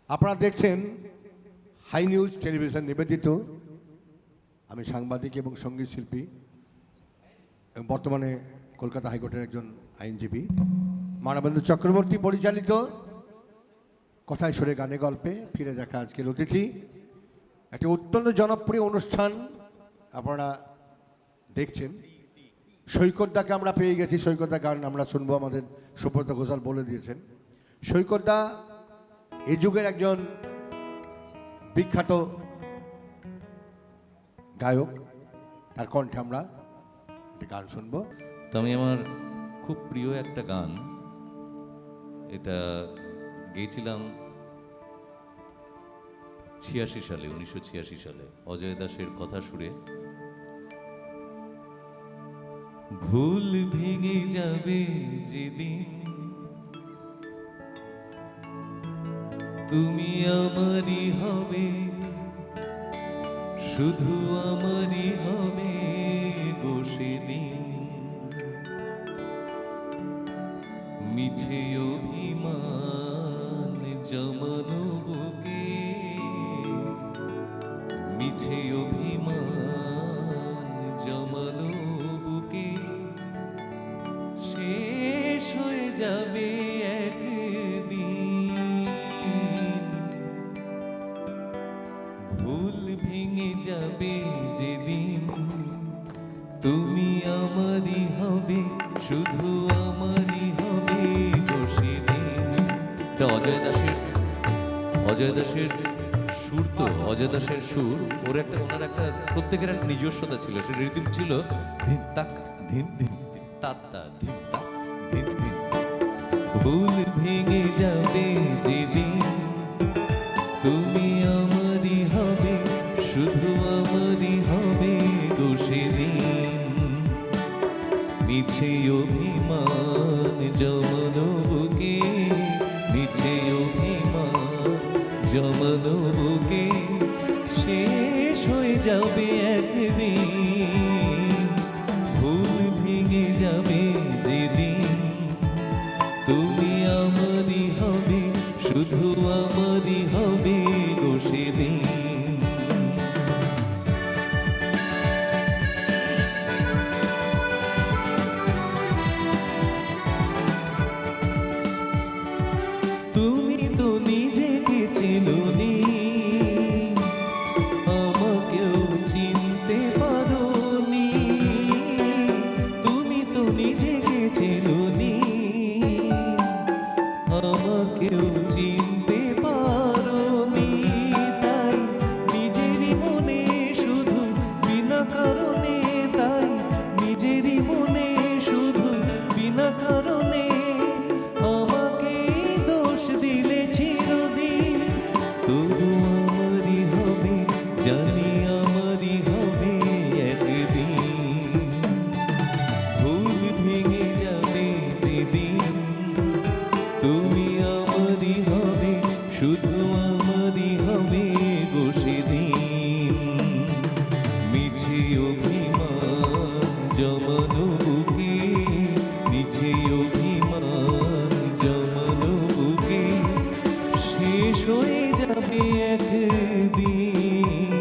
আপনারা দেখছেন high news television নিবেদিত। আমি সাংবাদিক এবং সঙ্গীত শিল্পী এবং বর্তমানে কলকাতা হাইকোর্টের একজন আইনজীবী। মানবেন্দ্র চক্রবর্তী পরিচালিত কথায় সুরে গানে গল্পে ফিরে দেখা আজকের অতিথি। একটি অত্যন্ত জনপ্রিয় অনুষ্ঠান আপনারা দেখছেন। সৈকতদাকে আমরা পেয়ে গেছি। সৈকতদা গান আমরা শুনবো, আমাদের সুব্রত ঘোষাল বলে দিয়েছেন। সৈকতদা এই যুগের একজন বিখ্যাত গায়ক, তার কণ্ঠে আমরা একটি গান শুনবো। তো আমি আমার খুব প্রিয় একটা গান, এটা গেয়েছিলাম 1986 সালে অজয় দাসের কথা সুরে। ভুল ভেঙে যাবে যেদিন তুমি আমারই হবে, শুধু আমারই হবে গো সেদিন। মিছে অভিমান জমানো বুকে, মিছে অভিমান জমানো বুকে শেষ হয়ে যাবে একদিন। ভুল ভেঙে যাবে যেদিন তুমি আমারই হবে, শুধু আমারই হবে গো সেদিন। এটা অজয় দাসের সুর। তো অজয় দাসের সুর, ওনার একটা প্রত্যেকের একটা নিজস্বতা ছিল। সে রিদিম ছিল ধিন তাক ধিন ধিন তাত্তা ধিন তাক ধিন ধিন। ভুল ভেঙে যাবে যেদিন তুমি আমারই হবে, শুধু আমারই হবে গো সেদিন। মিছে অভিমান জমানো বুকে, মিছে অভিমান জমানো বুকে শেষ হয়ে যাবে একদিন। ভুল ভেঙে যাবে যেদিন তুমি আমারই হবে, শুধু আমারই হবে গো সেদিন। তুমি তো নিজেকে চেনোনি, আমাকেও চিনতে পারোনি। তুমি তো নিজেকে চেনোনি, আমাকেও চিনতে পারোনি। তাই নিজেরই মনে শুধু বিনা কারণে, তাই নিজেরই মনে শুধু বিনা কারণে আমাকে দোষ দিলে চিরদিন। তবু আমারই হবে, জানি আমারই হবে একদিন। ভুল ভেঙে যাবে যেদিন তুমি আমারই হবে, শুধু আমারই হবে গো সেদিন। মিছে অভিমান জমানো বুকে, মিছে অভিমান জমানো বুকে শেষ হয়ে যাবে একদিন।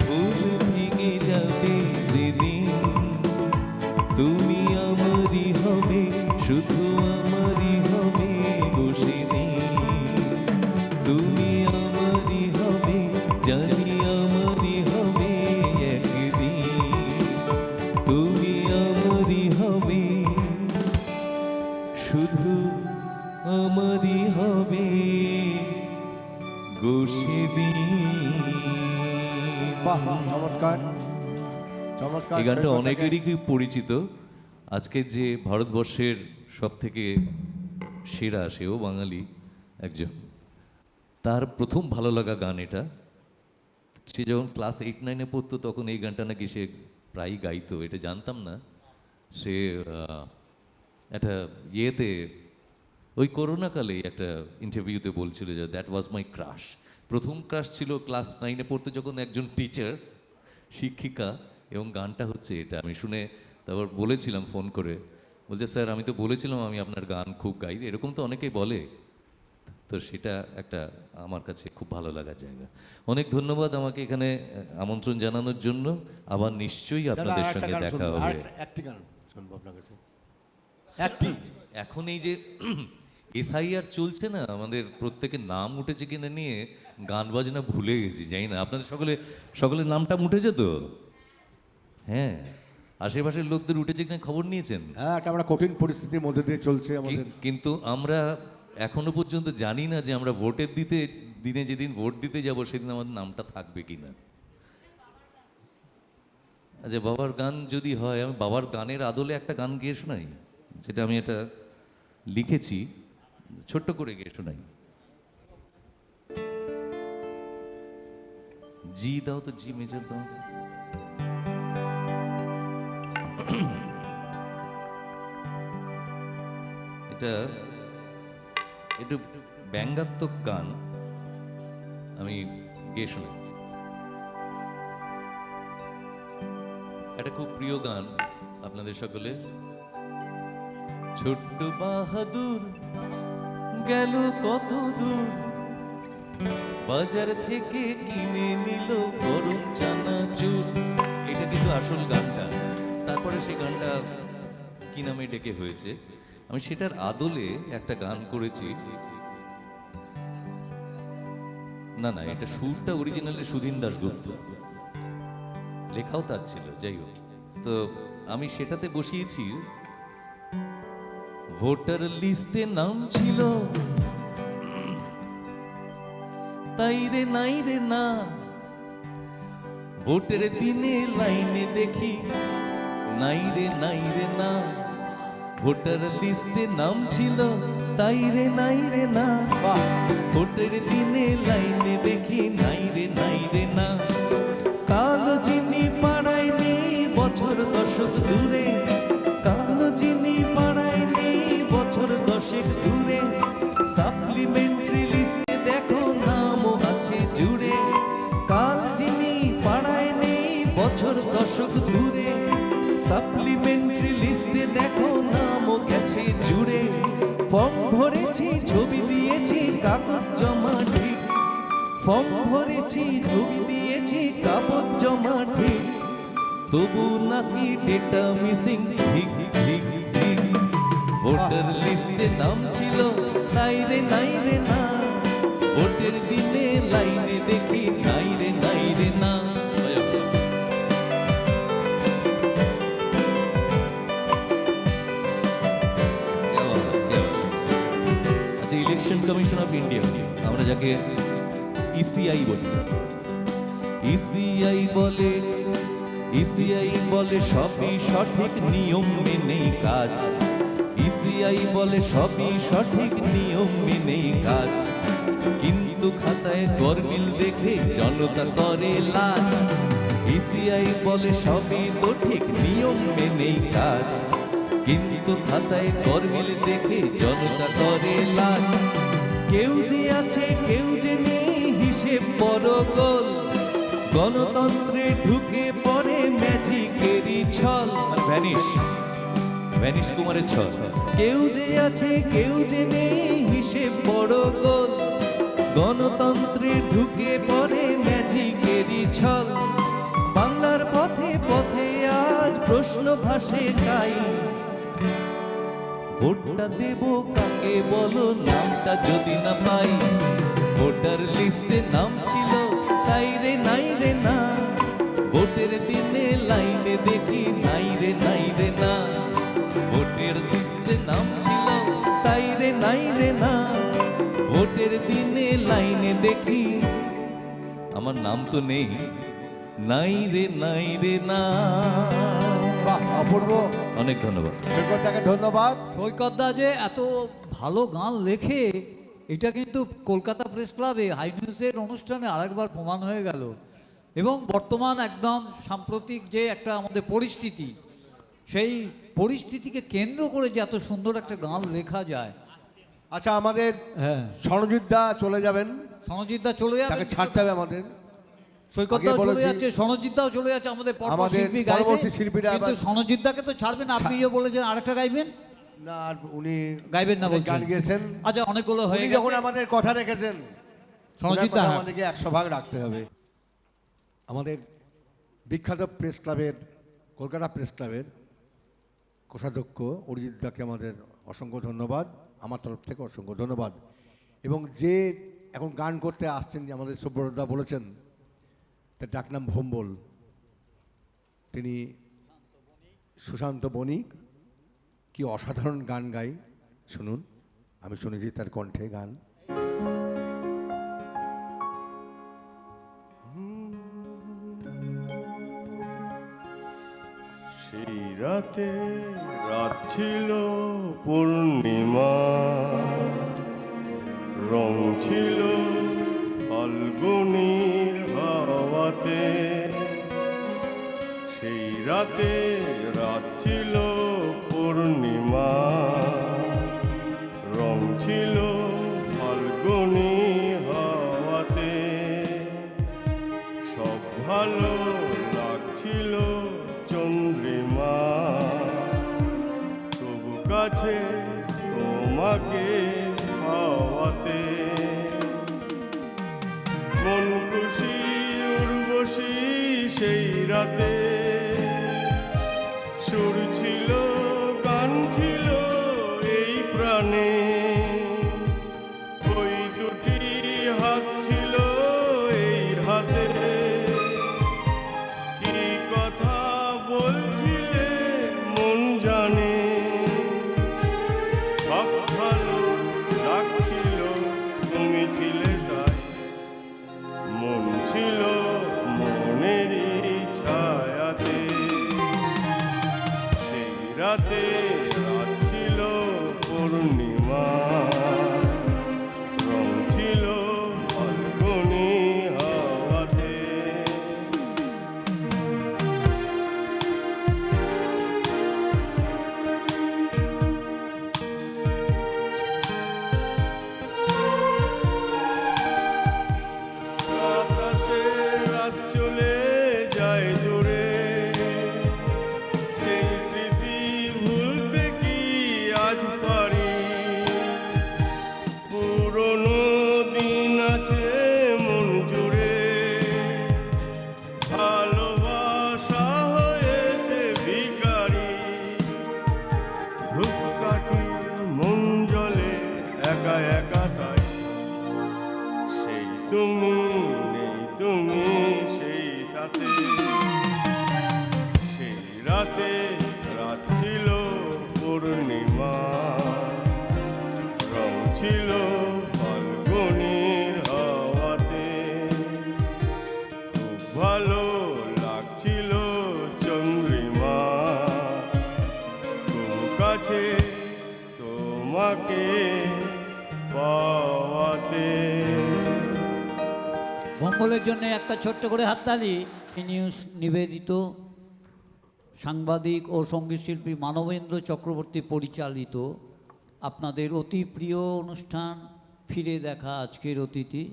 ভুল ভেঙে যাবে যেদিন তুমি আমারই হবে, শুধু আমারই হবে গো সেদিন। তুমি আমারই হবে, জানি আমারই হবে একদিন। তুমি আমারই হবে, শুধু আমারই হবে গো সেদিন। বাহ, চমৎকার চমৎকার। এই গানটা সৈকতদাকে- অনেকেরই খুব পরিচিত। আজকে যে ভারতবর্ষের সব থেকে সেরা, সেও বাঙালি একজন, তার প্রথম ভালো লাগা গান এটা। সে যখন ক্লাস 8-9-এ পড়তো তখন এই গানটা নাকি সে প্রায়ই গাইতো, এটা জানতাম না। সে একটা ইয়েতে ওই করোনাকালে একটা ইন্টারভিউতে বলছিল যে দ্যাট ওয়াজ মাই ক্রাশ। প্রথম ক্রাশ ছিল ক্লাস 9-এ পড়তে, যখন একজন টিচার, শিক্ষিকা, এবং গানটা হচ্ছে এটা। আমি শুনে তারপর বলেছিলাম ফোন করে, বলছে স্যার আমি তো বলেছিলাম আমি আপনার গান খুব গাই। এরকম তো অনেকেই বলে। তো সেটা একটা আমার কাছে খুব ভালো লাগার জায়গা। অনেক ধন্যবাদ আমাকে এখানে আমন্ত্রণ জানানোর জন্য। আবার নিশ্চয়ই আপনাদের সঙ্গে দেখা হবে। একটি গান শুনবো আপনার কাছে, একটি। এখন এই যে এসআইআর চলছে না, আমাদের প্রত্যেকের নাম উঠেছে কিনা নিয়ে গান বাজনা ভুলে গেছি, জানি না আপনাদের সকলের নামটা উঠেছে তো? হ্যাঁ, আশেপাশের লোকদের উঠেছে কিনা খবর নিয়েছেন? হ্যাঁ, একটা আমরা কঠিন পরিস্থিতির মধ্যে দিয়ে চলছে আমাদের। কিন্তু আমরা এখনো পর্যন্ত জানি না যে আমরা দিনে যেদিন ভোট দিতে যাব সেদিন আমাদের নামটা থাকবে কিনা। আচ্ছা, বাবার গান যদি হয়, আমি বাবার গানের আদলে একটা গান গিয়ে শোনাই, যেটা আমি এটা লিখেছি, ছোট্ট করে গিয়ে শোনাই। জি দাও তো, জি মেজর দাও। এটা একটু ব্যঙ্গাত্মক গান, আমি গেয়ে শোনাই। একটা খুব প্রিয় গান আপনাদের সকলে। ছোট্ট বাহাদুর গেল কত দূর, বাজার থেকে কিনে নিল গরম চানাচুর। এটা কিন্তু আসল গানটা, তারপরে সেই গানটা কি নামে ডেকে হয়েছে, আমি সেটার আদলে একটা গান করেছি। না, এটা সুরটা অরিজিনালি সুধীন দাশগুপ্ত, লেখাও তার ছিল, যাই হোক। তো আমি সেটাতে বসিয়েছি, ভোটার লিস্টে নাম ছিল তাই রে নাই রে না, ভোটের দিনে লাইনে দেখি নাই রে না, ভোটার লিস্টে নাম ছিল তাই রে নাই রে না, ভোটের দিনে লাইনে দেখি নাই রে না। কালো যিনি পাড়ায় নেই বছর দশক দূরে, কালো যিনি পাড়ায় নেই বছর দশেক দূরে, সাপ্লিমেন্টারি লিস্টে দেখো নামও আছে জুড়ে। কাল যিনি পাড়ায় নেই বছর দশক দূরে, সাপ্লিমেন্টারি লিস্টে দেখো নামও গেছে জুড়ে। ফর্ম ভরেছি, ছবি দিয়েছি, কাগজ জমা ঠিক, ফর্ম ভরেছি, ছবি দিয়েছি, কাগজ জমা ঠিক, তবু নাকি ডেটা মিসিং। ঠিক ঠিক ঠিক, ভোটার লিস্টে নাম ছিল তাই রে নাই রে না, ভোটের দিনে লাইনে দেখি নাই রে না। আচ্ছা, ইলেকশন কমিশন অফ ইন্ডিয়া, আমরা যাকে ইসিআই বলি, ইসিআই বলে সবই সঠিক নিয়ম মেনেই কাজ, ইসিআই বলে সবই সঠিক নিয়ম মেনেই কাজ, কিন্তু খাতায় গরমিল দেখে জনতা করে লাজ। ইসিআই বলে সবই তো ঠিক নিয়ম মেনেই কাজ, কিন্তু খাতায় গরমিল দেখে জনতা করে লাজ। কেউ যে আছে কেউ যে নেই হিসেব বড় গোল, গণতন্ত্রে ঢুকে পড়ে ম্যাজিকেরই ছল, ভ্যানিশ কুমারের ছল। কেউ যে আছে কেউ যে নেই হিসেব বড় গোল, গণতন্ত্রে ঢুকে পড়ে ম্যাজিকেরই ছল। বাংলার পথে পথে আজ প্রশ্ন ভাসে তাই, ভোটটা দেব কাকে বলো নামটা যদি না পাই, ভোটার লিস্টে নাম ছিল তাই রে নাই রে না, ভোটের দিনে লাইনে দেখি নাই রে না, ভোটের লিস্টে নাম ছিল তাই রে নাই রে না, ভোটের দিনে লাইনে দেখি আমার নাম তো নেই, নাই রে না। বাহ, অপূর্ব। অনেক ধন্যবাদ সৈকতদাকে ধন্যবাদ। সৈকতদা যে এত ভালো গান লেখে, এটা কিন্তু কলকাতা প্রেস ক্লাবে হাই নিউজের অনুষ্ঠানে আরেকবার প্রমাণ হয়ে গেল। এবং বর্তমান একদম সাম্প্রতিক যে একটা আমাদের পরিস্থিতি, সেই পরিস্থিতিকে কেন্দ্র করে যে এত সুন্দর একটা গান লেখা যায়। আচ্ছা, আমাদের হ্যাঁ, সনজিৎদা চলে যাবেন, সনজিৎদা চলে যাবে, তাকে ছাড়তে হবে আমাদের। সৈকতদাও আগে চলে বলেছি, যাচ্ছে, সনজিৎদাও চলে যাচ্ছে, আমাদের আমাদের শিল্পী গাইবে, পরবর্তী শিল্পীরা কিন্তু আবার- সনজিৎদাকে তো ছাড়বেন। আপনি যে বলেছেন আরেকটা গাইবেন, না আর উনি গাইবেন না অনেক বলছেন। গান গেয়েছেন। আচ্ছা, অনেকগুলো হয়ে উনি গেছে। যখন আমাদের কথা রেখেছেন, সনজিৎ ওনার কথা দা, আমাদেরকে 100 ভাগ রাখতে হবে। আমাদের বিখ্যাত প্রেস ক্লাবের, কলকাতা প্রেস ক্লাবের কোষাধ্যক্ষ অরিজিৎ দাকে আমাদের অসংখ্য ধন্যবাদ, আমার তরফ থেকে অসংখ্য ধন্যবাদ। এবং যে এখন গান করতে আসছেন, যে আমাদের সুব্রতদা বলেছেন, তার ডাকনাম ভোম্বল, তিনি সুশান্ত বণিক, কি অসাধারণ গান গাই, শুনুন। আমি শুনেছি তার কণ্ঠে গান। সেই রাতে রাত ছিল পূর্ণিমা, রং ছিল ফাল্গুনির হাওয়াতে। সেই রাতে রাত ছিল পূর্ণিমা, রং ছিল ফাল্গুনি হাওয়াতে। সব ভালো লাগছিল চন্দ্রিমা, তবু কাছে তোমাকে পাওয়াতে। মন খুশি উর্বশী সেই রাতে, সুর ছিল গান ছিল এই প্রাণে। ওই দুটি হাত ছিল এই হাতে, কি কথা বলছিলে মন জানে। সব ভালো লাগছিল তুমি ছিলে তাই, মন ছিল মনেরই ছায়াতে। সেই রাতে রাত ছিল পূর্ণিমা, রং ছিল ফাল্গুনি হাওয়াতে। আকাশে রাত চলে যায় দূরে, সেই স্মৃতি ভুলতে কি আজ পারি। পুরনো দিন আছে মন জুড়ে, ভালোবাসা হয়েছে ভিখারি। ধূপকাঠি মন জ্বলে একা একা তাই, সেই তুমি নেই তুমি সেই সাথে। সেই রাতে রাত ছিল পূর্ণিমা, রং ছিল ফাল্গুনির হাওয়াতে। খুব ভালো লাগছিল চন্দ্রিমা, খুব কাছে তোমাকে পাওয়াতে। মঙ্গলের জন্য একটা ছোট্ট করে হাততালি। নিউজ নিবেদিত, সাংবাদিক ও সঙ্গীতশিল্পী মানবেন্দ্র চক্রবর্তী পরিচালিত আপনাদের অতি প্রিয় অনুষ্ঠান ফিরে দেখা আজকের অতিথি।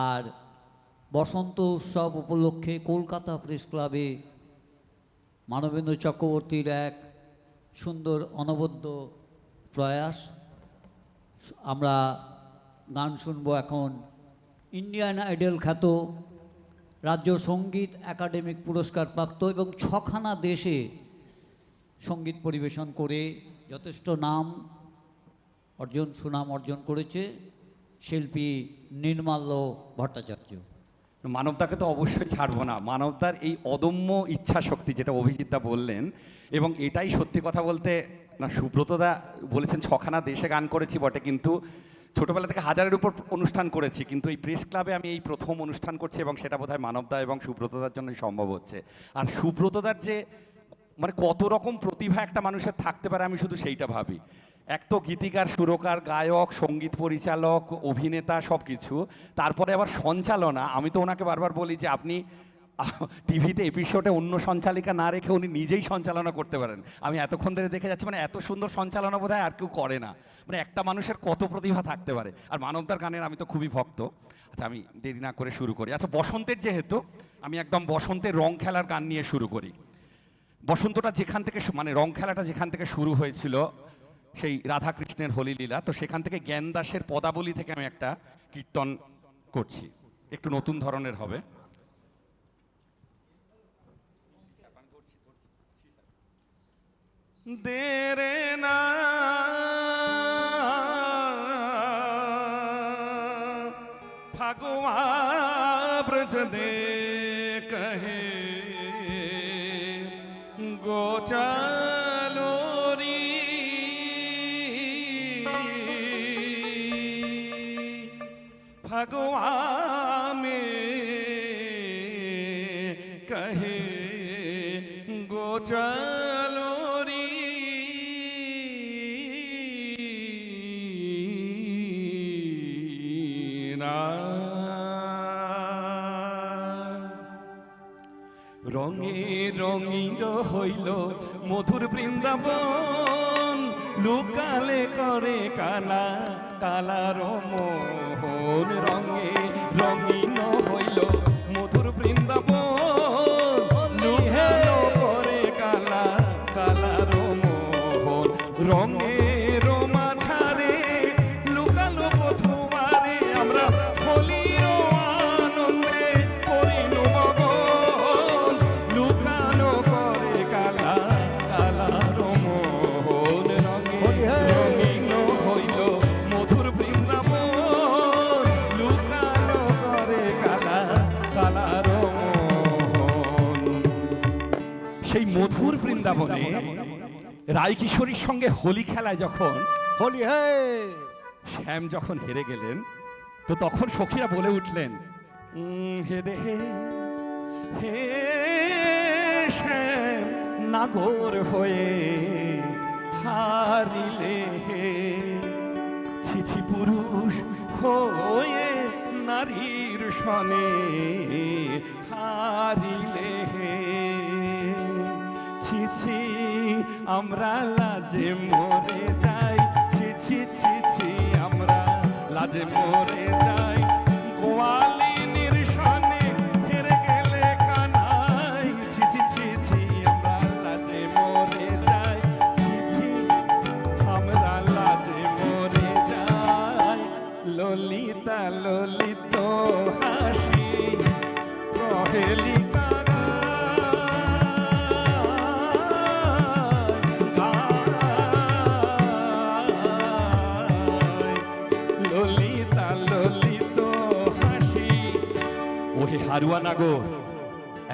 আর বসন্ত উৎসব উপলক্ষে কলকাতা প্রেস ক্লাবে মানবেন্দ্র চক্রবর্তীর এক সুন্দর অনবদ্য প্রয়াস। আমরা গান শুনবো এখন ইন্ডিয়ান আইডল খ্যাত, রাজ্য সঙ্গীত একাডেমিক পুরস্কার প্রাপ্ত এবং 6খানা দেশে সঙ্গীত পরিবেশন করে যথেষ্ট সুনাম অর্জন করেছে শিল্পী নির্মাল্য ভট্টাচার্য। মানবদাকে তো অবশ্যই ছাড়বো না। মানবদার এই অদম্য ইচ্ছা শক্তি, যেটা অভিজিৎদা বললেন, এবং এটাই সত্যি কথা বলতে, না সুব্রতদা বলেছেন 6খানা দেশে গান করেছি বটে, কিন্তু ছোটোবেলা থেকে 1000-এর উপর অনুষ্ঠান করেছি, কিন্তু এই প্রেস ক্লাবে আমি এই প্রথম অনুষ্ঠান করছি, এবং সেটা বোধহয় মানবদা এবং সুব্রতদার জন্যই সম্ভব হচ্ছে। আর সুব্রতদার যে মানে কত রকম প্রতিভা একটা মানুষের থাকতে পারে, আমি শুধু সেইটা ভাবি। এক তো গীতিকার, সুরকার, গায়ক, সঙ্গীত পরিচালক, অভিনেতা, সব কিছু, তারপরে আবার সঞ্চালনা। আমি তো ওনাকে বারবার বলি যে আপনি টিভিতে এপিসোডে অন্য সঞ্চালিকা না রেখে উনি নিজেই সঞ্চালনা করতে পারেন। আমি এতক্ষণ ধরে দেখে যাচ্ছি, মানে এত সুন্দর সঞ্চালনা বোধহয় আর কেউ করে না। মানে একটা মানুষের কত প্রতিভা থাকতে পারে। আর মানবদার গানের আমি তো খুবই ভক্ত। আচ্ছা, আমি দেরি না করে শুরু করি। আচ্ছা, বসন্তের যেহেতু, আমি একদম বসন্তের রং খেলার গান নিয়ে শুরু করি। বসন্তটা যেখান থেকে, মানে রং খেলাটা যেখান থেকে শুরু হয়েছিল, সেই রাধাকৃষ্ণের হোলি লীলা। তো সেখান থেকে জ্ঞান দাসের পদাবলী থেকে আমি একটা কীর্তন করছি, একটু নতুন ধরনের হবে। দেরে না भगवा ब्रज दे कहे गोचलोरी भगवा में कहे गोचलोरी রঙে রঙিন হইল মধুর বৃন্দাবন, লুকালে করে কালা কালার মোহন। রঙে রঙিন হইল মধুর বৃন্দাবন, লুকালো করে কালা কালার মোহন। রঙের মাঝারে লুকালো বধুয়ারে, আমরা হোলির আনন্দে করিনু মগন, লুকানো করে কালা কালার মোহন। রঙে রঙিন হইল মধুর বৃন্দাবন, লুকানো করে কালা কালার মোহন। সেই মধুর বৃন্দাবনে রায় কিশোরীর সঙ্গে হোলি খেলায় যখন হোলি হে শ্যাম যখন হেরে গেলেন, তো তখন সখীরা বলে উঠলেন, হে রে হে শ্যাম নাগর হয়ে হারিলে হে, ছিছি পুরুষ হয়ে নারীর সনে হারিলে হে। ছিছি আমরা লাজে মরে যাই, ছিছি ছিছি আমরা লাজে মরে যাই। গোয়ালিনীর সনে হেরে গেলে কানাই, ছিছি ছিছি আমরা লাজে মরে যাই, ছিছি আমরা লাজে মরে যাই। ললিতা ললিত হাসি প্রহেলিকা ললিতা ললিত হাসি। ওহে হারুয়া নাগো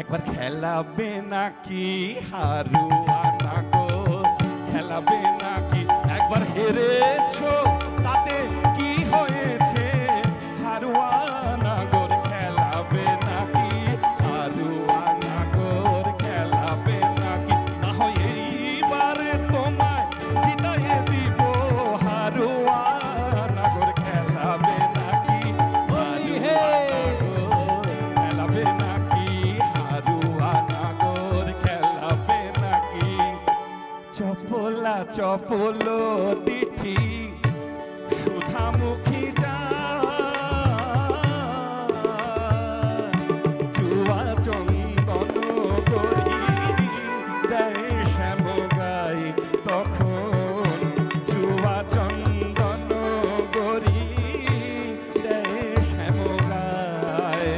একবার খেলাবে নাকি, হারুয়া নাগো খেলাবে নাকি, একবার হেরেছো তাতে কি হয়েছে, হারুয়া নাগর খেলাবে নাকি, হারুয়া নাগর খেলাবে নাকি। না হয় এইবারে তোমায় জিতাইয়ে দিব, হারুয়া নাগর খেলাবে নাকি, খেলাবে নাকি, হারুয়া নাগর খেলাবে নাকি। চপলা চপল তিথি সুধামুখী যা, চুয়া চন্দন গরি দেয় শ্যাম গাই তখন, চুয়া চন্দন গরি দেয় শ্যাম গায়।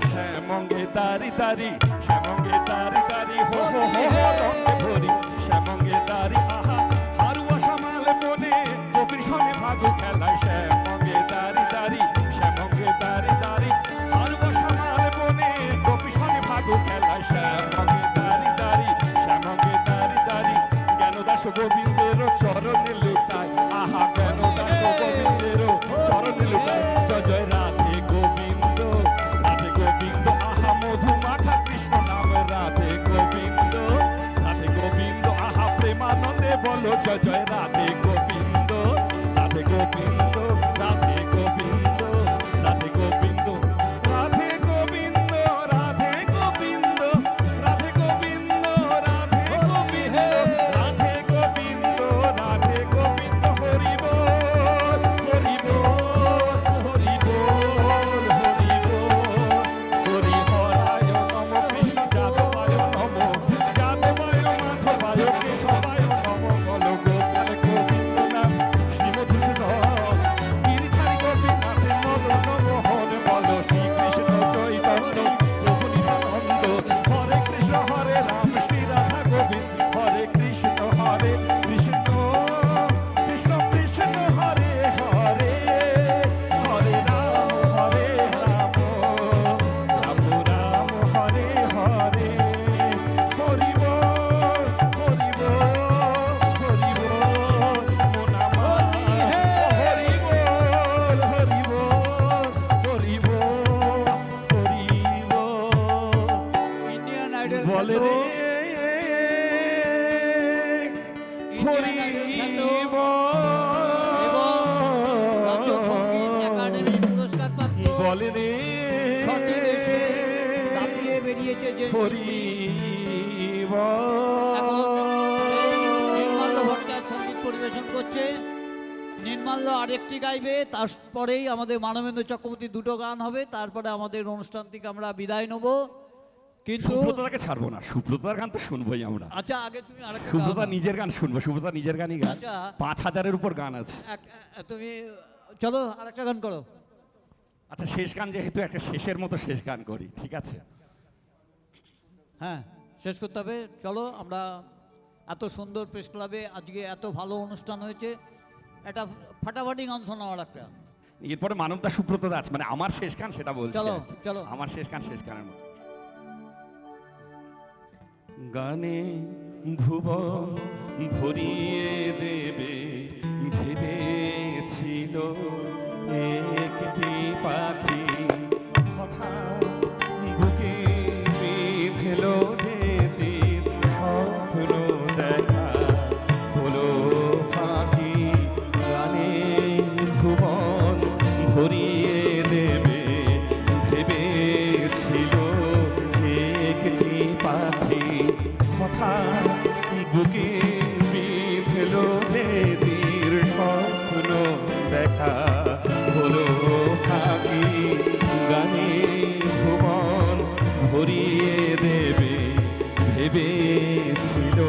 শ্যামঙ্গে দারি দারি, শ্যামঙ্গে দারি দারি, হো হো হো হো রঙে ভরি, শ্যামঙ্গে দারি আহা হারুয়া সামাল বনে, কবির সঙ্গে ভাগু খেলায়। শ্যামঙ্গে দারি দারি, শ্যামঙ্গে দারি দারি, হারুয়া সামাল বনে, কবির সঙ্গে ভাগু খেলায়। শ্যামঙ্গে দারি দারি, শ্যামঙ্গে দারি দারি, জ্ঞানদাস গোবিন্দের চরণে লুটায়, আহা জ্ঞানদাস গোবিন্দের চরণে লুটায়। জয় জয় রাধে গোবিন্দ, রাধে গোবিন্দ, আহা মধু মাখা কৃষ্ণ নাম রাধে গোবিন্দ, রাধে গোবিন্দ, আহা প্রেমানন্দে বলো জয় জয় রাধে গোবিন্দ, রাধে গোবিন্দ, রাধে গোবিন্দ, রাধে গোবিন্দ, রাধে গোবিন্দ, রাধে গোবিন্দ, রাধে গোবিন্দ, রাধে গোবিন্দ, রাধে গোবিন্দ, রাধে গোবিন্দ, হরি বল হরি বল হরি বল হরি বল, হরি হরায় নম কৃষ্ণ যাদবায় নম, যাদবায় মাধবায় কেশবায় নম, বল গোপাল গোবিন্দ বলে খ্যাত, রে ইন্ডিয়ান আইডল খ্যাত এবং রাজ্য সঙ্গীত একাডেমি পুরস্কার প্রাপ্ত বলে রে সঠিক এসে লাফিয়ে বেরিয়েছে যে শিল্পী। এখন সেই নির্মাল্য ভট্টাচার্য সঙ্গীত পরিবেশন করছে। নির্মাল্য আরেকটি গাইবে, তারপরেই আমাদের মানবেন্দ্র চক্রবর্তী দুটো গান হবে, তারপরে আমাদের অনুষ্ঠান থেকে আমরা বিদায় নেব। কিন্তু সুব্রতদাকে ছাড়বো না, সুব্রতদার গান তো শুনবোই আমরা। আচ্ছা, আগে তুমি আরেকটা সুব্রতা গাও। নিজের গান শুনবো, সুব্রতা নিজের গানই গান। আচ্ছা। 5,000-এর উপর গান আছে। তুমি চলো আরেকটা গান করো। আচ্ছা, শেষ গান যেহেতু একটা শেষের মতো শেষ গান করি, ঠিক আছে? হ্যাঁ, শেষ করতে হবে। চলো, আমরা এত সুন্দর প্রেস ক্লাবে আজকে এত ভালো অনুষ্ঠান হয়েছে, একটা ফাটাফাটি গান শোনাও আর একটা। এরপরে মানবদা সুব্রতদা আছে, মানে আমার শেষ গান সেটা বলছি। চলো, আর কি। চলো। আমার শেষ গানের মতো গানে ভুবন ভরিয়ে দেবে ভেবেছিল একটি পাখি, হঠাৎ বুকে বিঁধল যেতে স্বপ্ন দেখা হলো ফাঁকি। গানে ভুবন ভরিয়ে দেবে ভেবেছিল একটি পাখি, হঠাৎ বুকে বিঁধল যে তীর স্বপ্ন দেখা হলো ফাঁকি। গানে ভুবন ভরিয়ে দেবে ভেবেছিল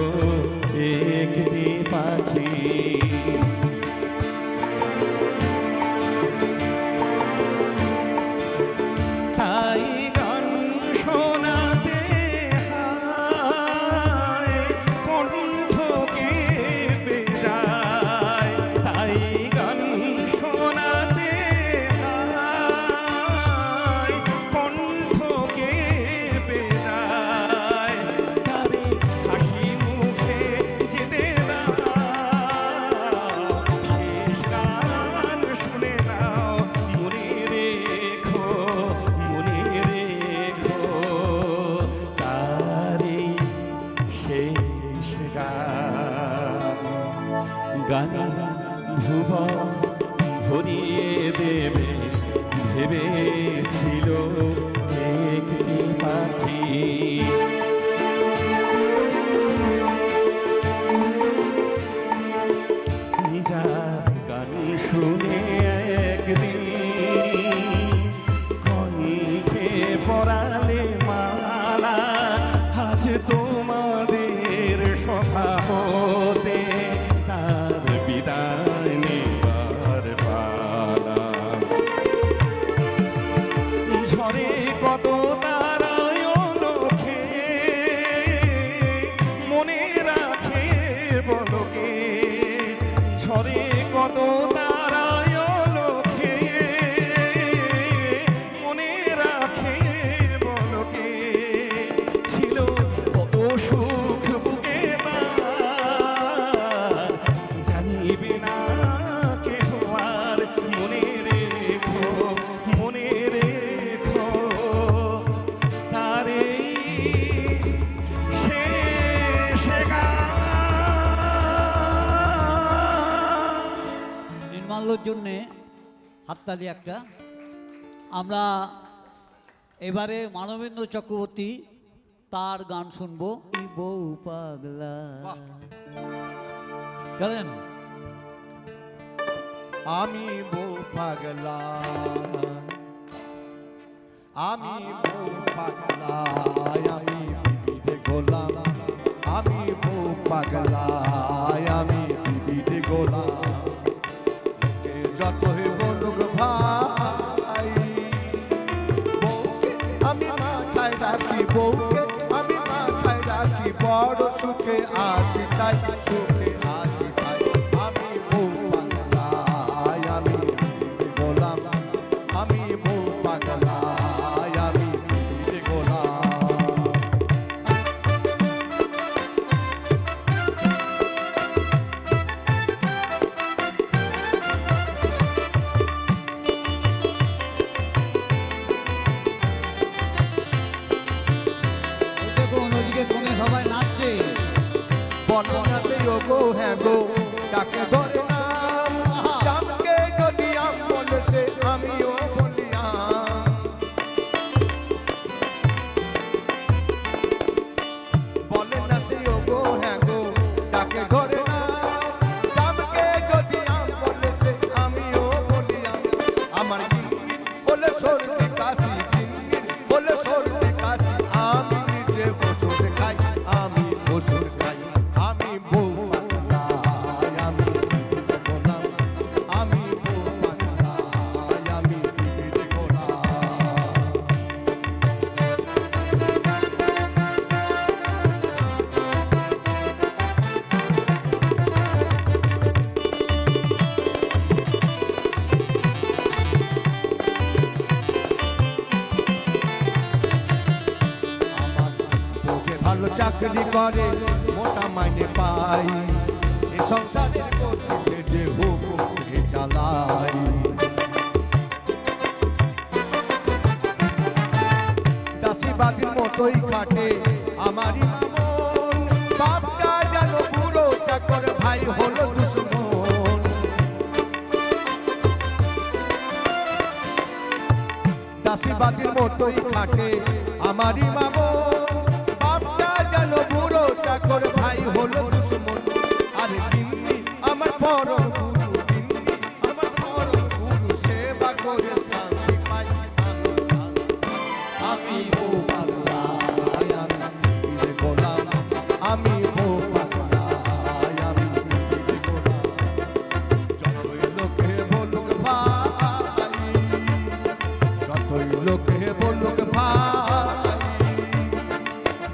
একটি পাখি। তাই গান শোনাতে হায় কণ্ঠ কেঁপে যায়, তাই গান শোনাতে হায় কণ্ঠ কেঁপে যায়। তারে হাসি মুখে যেতে দাও, শেষ গান শুনে নাও, মনে রেখো তারে শেষ গান। গানে ভুবন ভরিয়ে দেবে ভেবেছিল একটি পাখি। যার গান শুনে একদিন কণ্ঠে পরালে মালা, আজ তোমাদের সভা হতে তার বিদায় নেবার পালা। ঝরে কত তারায়ণ মনে রাখে বলকে, ঝরে কত তারায়ণ মনে রাখে বলকে, ছিল কত সুখ বুকে তার, জানিবে না কেহ আর, মনে রেখো তারে শেষ গান। নির্মাল্যর জন্যে হাততালি একটা। আমরা এবারে মানবেন্দ্র চক্রবর্তী, তার গান শুনবো, এই বউ পাগলা। চলেন। আমি বউ পাগলা, আমি বউ পাগলা, আমি বিবিতে গোলাম, আমি বউ পাগলা, আমি বিবিতে গোলাম। লোকে যতই বলুক ভাই, বউকে আমি মাথায় রাখি, বউকে আমি মাথায় রাখি, বড় সুখে আছি তাই, সুখে আছি তাই। আমি বউ পাগলা, আমি বিবিতে গোলাম, আমি বউ পাগলা, আমি বিবিতে গোলাম। দেখুন ওদিকে আছে। বলে না সে ও গো হ্যাঁ গো ডাকে ধরে নাম জামকে যদি আম বলে সে আমিও বলি আম। বলে না সে ও গো হ্যাঁ গো ডাকে ধরে নাম জামকে যদি আম বলে সে আমিও বলি আম। আমার গিন্নির বলে সর্দি কাশি গিন্নির বলে সর্দি কাশি আমি নিজে ওষুধ খাই আমি ওষুধ খাই আমি বউ পাগলায় আমি গোলাম আমি বউ পাগলায় আমি গোলাম। ওকে ভালো চাকরি করে মোটা মাইনে পাই এ সংসারের গতি সে যে হুকুম সে চালাই। দাসীবাদীর মতোই খাটে আমারই মামন বাপটা যেন বুড়ো চাকর ভাই হলো দুশ্মন। দাসীবাদীর মতোই খাটে আমারই মামন বাপটা যেন বুড়ো চাকর ভাই হলো দুশ্মন। আরে গিন্নি আমার পরম গুরু গিন্নি আমার পরম গুরু সেবা করে শান্তি পাই আমি শান্তি। আমি বউ পাগলায় আমি পীরে গোলাম আমি বউ পাগলায় আমি পীরে গোলাম। যতই লোকে বলুক ভাই যতই লোকে বলুক ভাই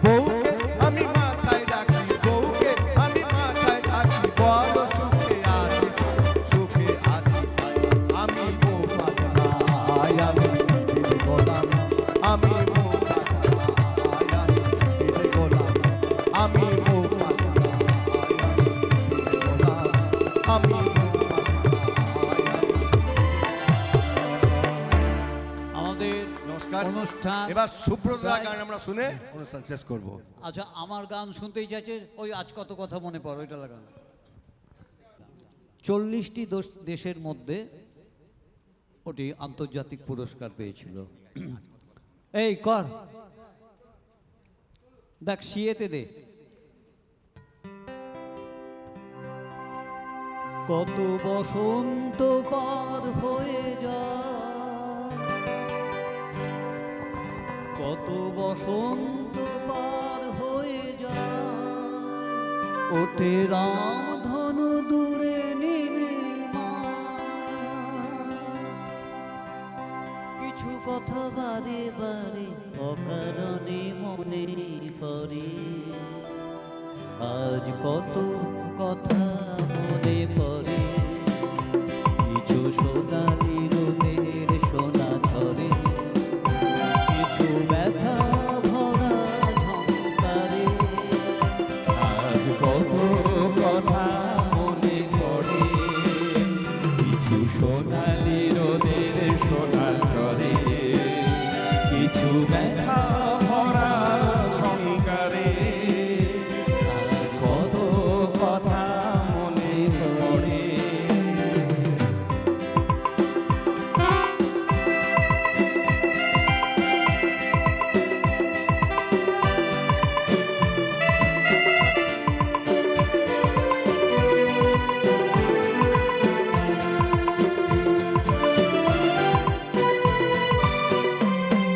বউকে আমি মাথায় রাখি বউকে আমি মাথায় রাখি বড় সুখে আছি সুখে আছি ভাই। আমি বউ পাগলায় আমি পীরে গোলাম আমি বউ পাগলায় আমি পীরে গোলাম আমি বউ পাগলায় আমি পীরে গোলাম আমি বউ পাগলায় আমাদের নমস্কার। অনুষ্ঠান এবার সুব্রতদা গান আমরা শুনে অনুষ্ঠান শেষ করব। আচ্ছা আমার গান শুনতেই যাচ্ছে ওই আজ কত কথা মনে পড়ে ওইটা লাগান। 40টি দেশের মধ্যে ওটি আন্তর্জাতিক পুরস্কার পেয়েছিল। এই কর দেখ শিয়েতে দে। কত বসন্ত পার হয়ে যায় কত বসন্ত পার হয়ে যায় ওঠে রাম ধনু দূরে নীলিমা। কিছু কথা বারে বারে অকারণে মনে পড়ে আজ কত কথা মনে পড়ে। কিছু সোনালি রোদের সোনা ধরে কিছু ব্যথা ভরা ঝংকারে আজ কত কথা মনে পড়ে কিছু সোনালি রোদের সোনা ঝরে কিছু ব্যথা ভরা ঝংকারে আজ কত কথা মনে পড়ে।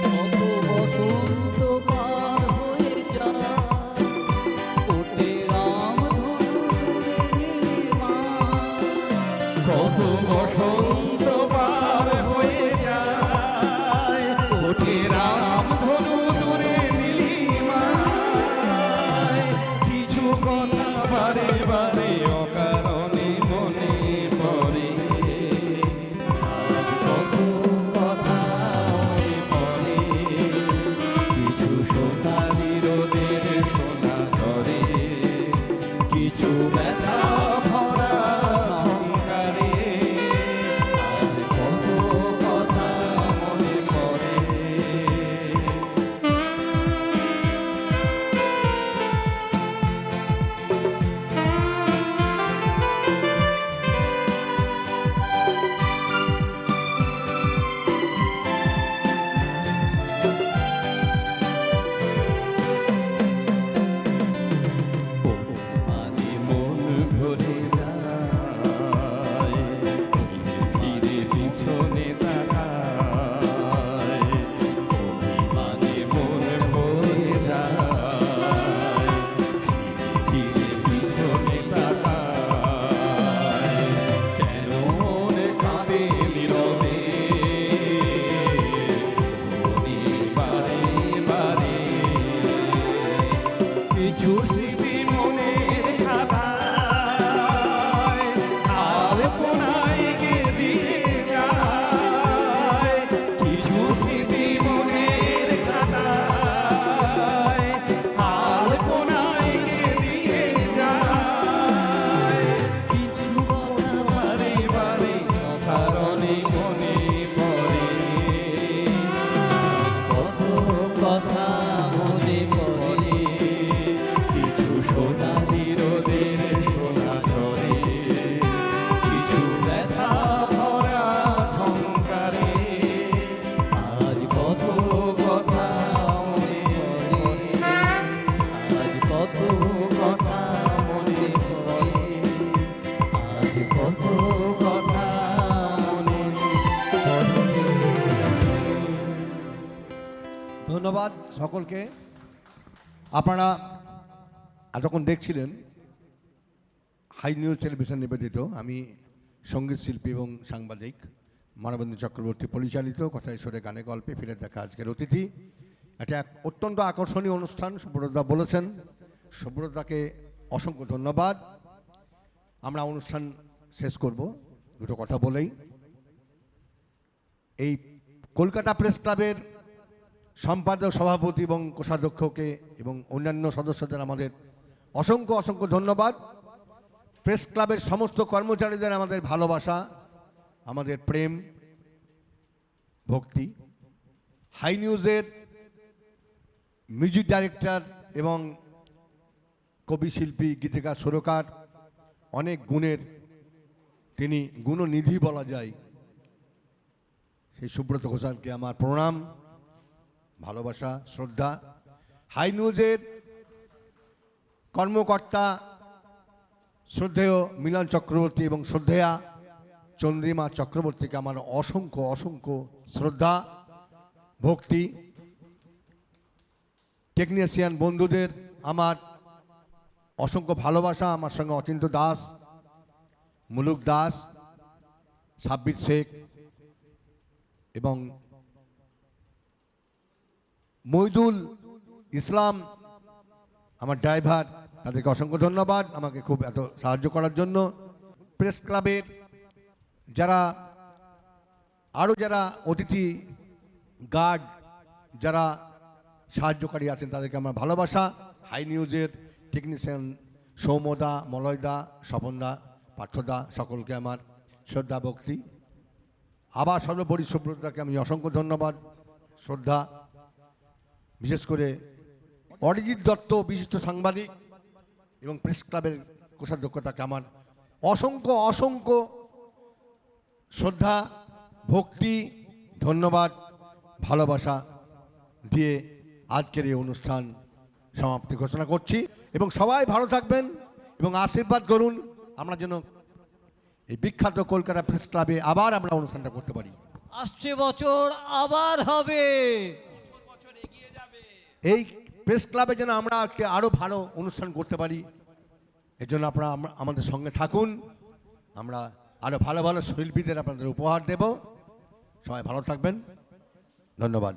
কত বসন্ত পার হয়ে যায় ওঠে রাম ধনু দূরে নীলিমা। কত বসন্ত পার হয়ে যায় ওঠে রাম ধনু দূরে নীলিমায় কিছু কথা বারে বারে অকারণে মনে পড়ে আজ কত কথা মনে পড়ে কিছু সোনালি রোদের সোনা ঝরে কিছু ব্যথা ভরা ঝংকারে আজ কত কথা মনে পড়ে। ধন্যবাদ সকলকে। আপনারা এতক্ষণ দেখছিলেন হাই নিউজ টেলিভিশন নিবেদিত, আমি সঙ্গীত শিল্পী এবং সাংবাদিক মানবেন্দ্র চক্রবর্তী পরিচালিত কথায় সরে গানে গল্পে ফিরে দেখা আজকের অতিথি। এটা এক অত্যন্ত আকর্ষণীয় অনুষ্ঠান, সুব্রতদা বলেছেন। সুব্রতদাকে অসংখ্য ধন্যবাদ। আমরা অনুষ্ঠান শেষ করব দুটো কথা বলেই। এই কলকাতা প্রেস ক্লাবের সম্পাদক, সভাপতি এবং কোষাধ্যক্ষকে এবং অন্যান্য সদস্যদের আমাদের অসংখ্য অসংখ্য ধন্যবাদ। প্রেস ক্লাবের সমস্ত কর্মচারীদের আমাদের ভালোবাসা, আমাদের প্রেম, ভক্তি। হাই নিউজের মিউজিক ডাইরেক্টর এবং কবি, শিল্পী, গীতিকার, সুরকার, অনেক গুণের তিনি গুণনিধি বলা যায়, সেই সুব্রত ঘোষালকে আমার প্রণাম, ভালোবাসা, শ্রদ্ধা। হাই নিউজের কর্মকর্তা শ্রদ্ধেয় মিলন চক্রবর্তী এবং শ্রদ্ধেয়া চন্দ্রিমা চক্রবর্তীকে আমার অসংখ্য অসংখ্য শ্রদ্ধা, ভক্তি। টেকনিশিয়ান বন্ধুদের আমার অসংখ্য ভালোবাসা। আমার সঙ্গে অচিন্ত দাস, মুলুক দাস, সাব্বির শেখ এবং মইদুল ইসলাম আমার ড্রাইভার, তাদেরকে অসংখ্য ধন্যবাদ আমাকে খুব এত সাহায্য করার জন্য। প্রেস ক্লাবের যারা আরও যারা অতিথি গার্ড, যারা সাহায্যকারী আছেন, তাদেরকে আমার ভালোবাসা। হাই নিউজের টেকনিশিয়ান সৌম্যদা, মলয়দা, স্বপনদা, পার্থদা, সকলকে আমার শ্রদ্ধা, ভক্তি। আবার সর্বোপরি সুব্রতদাকে আমি অসংখ্য ধন্যবাদ, শ্রদ্ধা। বিশেষ করে অরিজিৎ দত্ত, বিশিষ্ট সাংবাদিক এবং প্রেস ক্লাবের কোষাধ্যক্ষতাকে আমার অসংখ্য অসংখ্য শ্রদ্ধা, ভক্তি, ধন্যবাদ, ভালোবাসা দিয়ে আজকের এই অনুষ্ঠান সমাপ্তি ঘোষণা করছি। এবং সবাই ভালো থাকবেন এবং আশীর্বাদ করুন আমরা যেন এই বিখ্যাত কলকাতা প্রেস ক্লাবে আবার আমরা অনুষ্ঠানটা করতে পারি। আসছে বছর আবার হবে। এই প্রেস ক্লাবে যেন আমরা আরও ভালো অনুষ্ঠান করতে পারি, এর জন্য আপনারা আমাদের সঙ্গে থাকুন। আমরা আরও ভালো ভালো শিল্পীদের আপনাদের উপহার দেব। সবাই ভালো থাকবেন, ধন্যবাদ।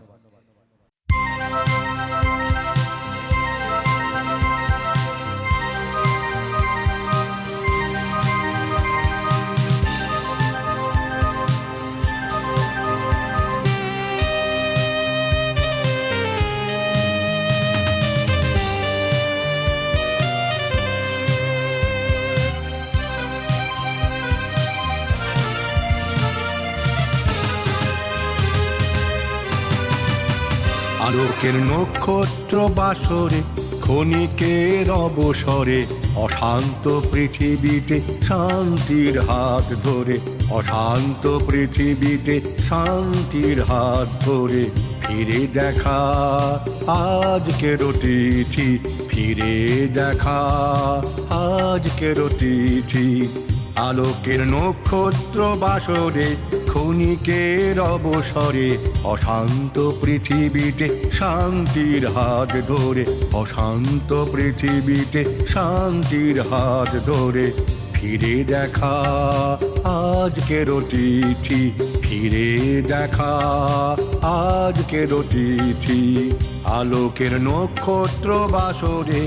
আলোকের নক্ষত্র বাসরে, ক্ষণিকের অবসরে, অশান্ত পৃথিবীতে শান্তির হাত ধরে, অশান্ত পৃথিবীতে শান্তির হাত ধরে ফিরে দেখা আজকের অতিথি, ফিরে দেখা আজকের অতিথি। আলোকের নক্ষত্র বাসরে, ক্ষণিকের অবসরে, অশান্ত পৃথিবীতে শান্তির হাত ধরে, অশান্ত পৃথিবীতে শান্তির হাত ধরে ফিরে দেখা আজকের অতিথি, ফিরে দেখা আজকের অতিথি। আলোকের নক্ষত্র বাসরে।